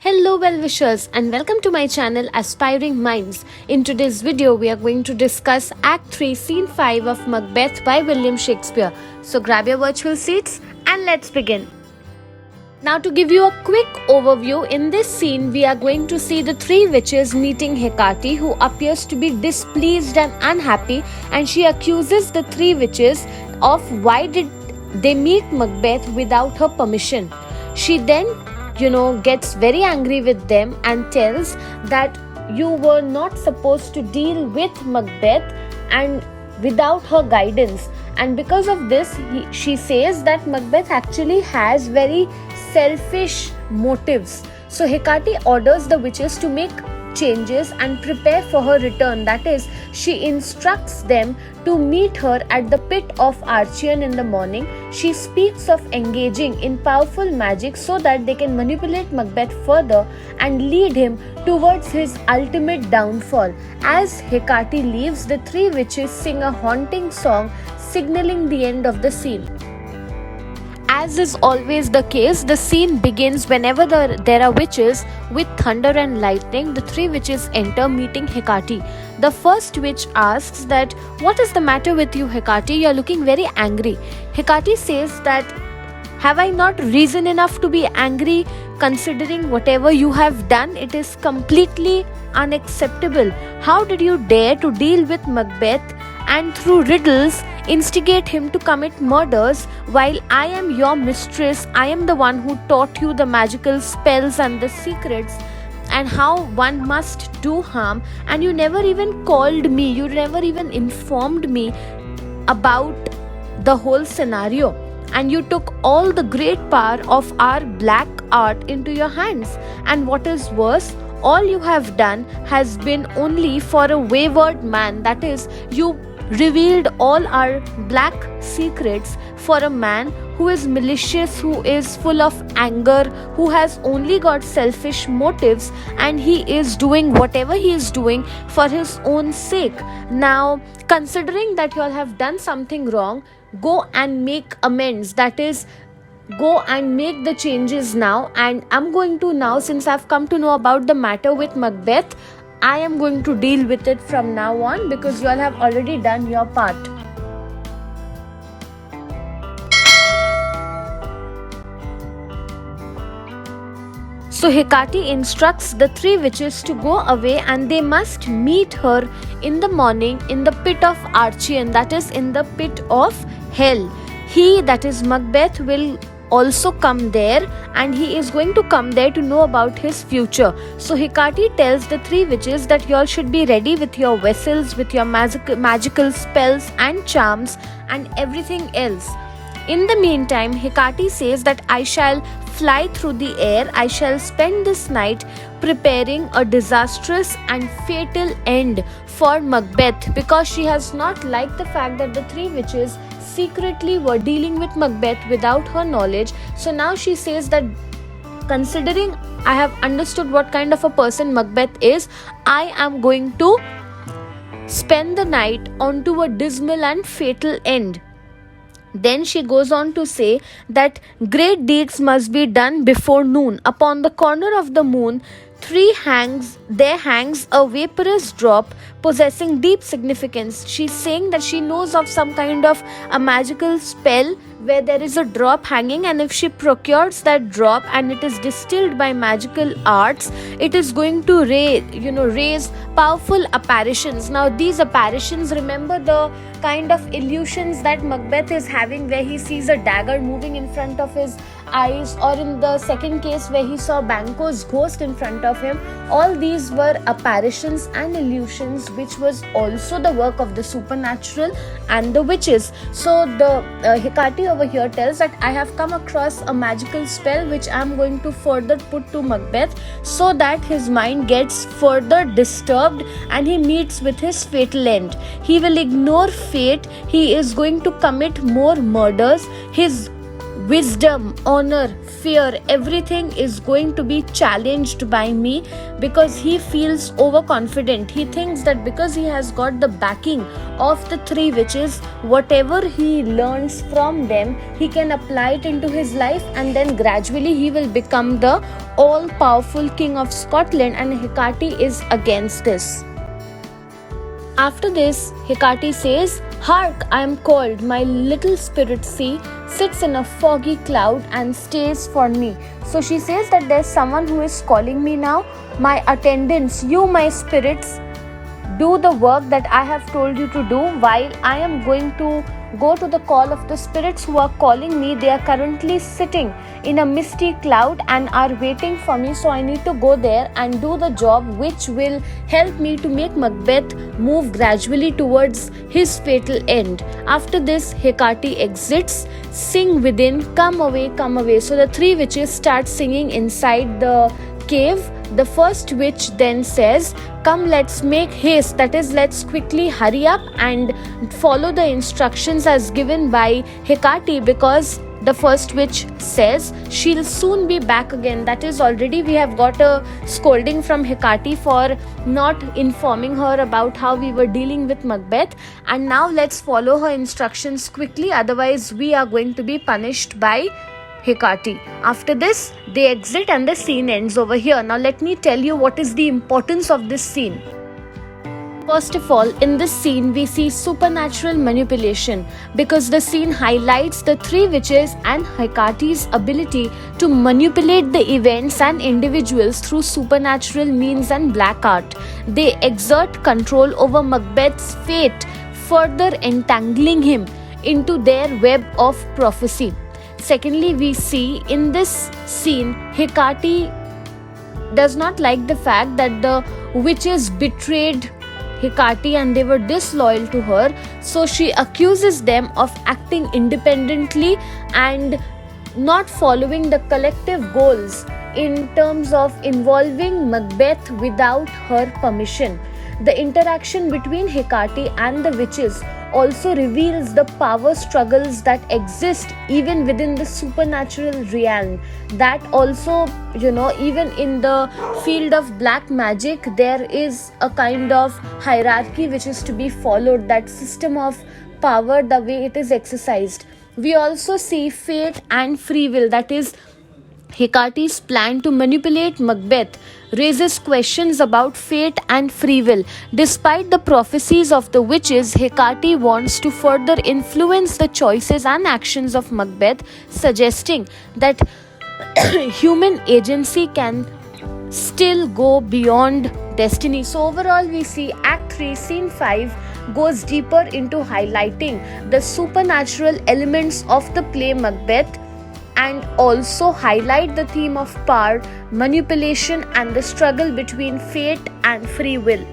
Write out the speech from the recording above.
Hello well-wishers and welcome to my channel Aspiring Minds. In today's video, we are going to discuss Act 3, Scene 5 of Macbeth by William Shakespeare. So grab your virtual seats and let's begin. Now to give you a quick overview, in this scene we are going to see the three witches meeting Hecate, who appears to be displeased and unhappy, and she accuses the three witches of why did they meet Macbeth without her permission. She then gets very angry with them and tells that you were not supposed to deal with Macbeth and without her guidance, and because of this she says that Macbeth actually has very selfish motives. So Hecate orders the witches to make changes and prepare for her return. That is, she instructs them to meet her at the pit of Archean in the morning. She speaks of engaging in powerful magic so that they can manipulate Macbeth further and lead him towards his ultimate downfall. As Hecate leaves, the three witches sing a haunting song signaling the end of the scene. As is always the case, the scene begins whenever there are witches with thunder and lightning. The three witches enter, meeting Hecate. The first witch asks that, "What is the matter with you, Hecate? You are looking very angry." Hecate says that, "Have I not reason enough to be angry considering whatever you have done? It is completely unacceptable. How did you dare to deal with Macbeth and through riddles instigate him to commit murders while I am your mistress? I am the one who taught you the magical spells and the secrets and how one must do harm, and you never even called me, you never even informed me about the whole scenario, and you took all the great power of our black art into your hands, and what is worse, all you have done has been only for a wayward man. That is, you revealed all our black secrets for a man who is malicious, who is full of anger, who has only got selfish motives, and he is doing whatever he is doing for his own sake. Now, considering that you all have done something wrong, go and make amends. That is, go and make the changes now, and I'm going to now, since I've come to know about the matter with Macbeth, I am going to deal with it from now on because you all have already done your part." So Hecate instructs the three witches to go away, and they must meet her in the morning in the pit of Archean, that is in the pit of hell. He, that is Macbeth, will also come there, and he is going to come there to know about his future. So Hecate tells the three witches that you all should be ready with your vessels, with your magical spells and charms and everything else. In the meantime, Hecate says that I shall fly through the air. I shall spend this night preparing a disastrous and fatal end for Macbeth, because she has not liked the fact that the three witches secretly were dealing with Macbeth without her knowledge. So now she says that, considering I have understood what kind of a person Macbeth is, I am going to spend the night onto a dismal and fatal end. Then she goes on to say that great deeds must be done before noon. Upon the corner of the moon there hangs a vaporous drop possessing deep significance. She's saying that she knows of some kind of a magical spell where there is a drop hanging, and if she procures that drop and it is distilled by magical arts, it is going to raise powerful apparitions. Now these apparitions, remember the kind of illusions that Macbeth is having, where he sees a dagger moving in front of his eyes, or in the second case where he saw Banquo's ghost in front of him. All these were apparitions and illusions, which was also the work of the supernatural and the witches. So the Hecate over here tells that I have come across a magical spell which I am going to further put to Macbeth so that his mind gets further disturbed and he meets with his fatal end. He will ignore fate. He is going to commit more murders. His wisdom, honor, fear, everything is going to be challenged by me, because he feels overconfident. He thinks that because he has got the backing of the three witches, whatever he learns from them, he can apply it into his life, and then gradually he will become the all-powerful king of Scotland, and Hecate is against this. After this, Hecate says, "Hark, I am called. My little spirit sea sits in a foggy cloud and stays for me." So she says that there's someone who is calling me now. My attendants, you, my spirits, do the work that I have told you to do, while I am going to go to the call of the spirits who are calling me. They are currently sitting in a misty cloud and are waiting for me, so I need to go there and do the job which will help me to make Macbeth move gradually towards his fatal end. After this, Hecate exits. Sing within, come away, come away. So the three witches start singing inside the cave. The first witch then says, "Come, let's make haste," that is, let's quickly hurry up and follow the instructions as given by Hecate, because the first witch says she'll soon be back again. That is, already we have got a scolding from Hecate for not informing her about how we were dealing with Macbeth, and now let's follow her instructions quickly, otherwise we are going to be punished by Hecate. After this, they exit and the scene ends over here. Now let me tell you what is the importance of this scene. First of all, in this scene we see supernatural manipulation, because the scene highlights the three witches and Hecate's ability to manipulate the events and individuals through supernatural means and black art. They exert control over Macbeth's fate, further entangling him into their web of prophecy. Secondly, we see in this scene, Hecate does not like the fact that the witches betrayed Hecate and they were disloyal to her, so she accuses them of acting independently and not following the collective goals in terms of involving Macbeth without her permission. The interaction between Hecate and the witches also reveals the power struggles that exist even within the supernatural realm. That also, even in the field of black magic, there is a kind of hierarchy which is to be followed, that system of power, the way it is exercised. We also see fate and free will, that is, Hecate's plan to manipulate Macbeth raises questions about fate and free will. Despite the prophecies of the witches, Hecate wants to further influence the choices and actions of Macbeth, suggesting that human agency can still go beyond destiny. So overall, we see Act 3, Scene 5 goes deeper into highlighting the supernatural elements of the play Macbeth, and also highlight the theme of power, manipulation, and the struggle between fate and free will.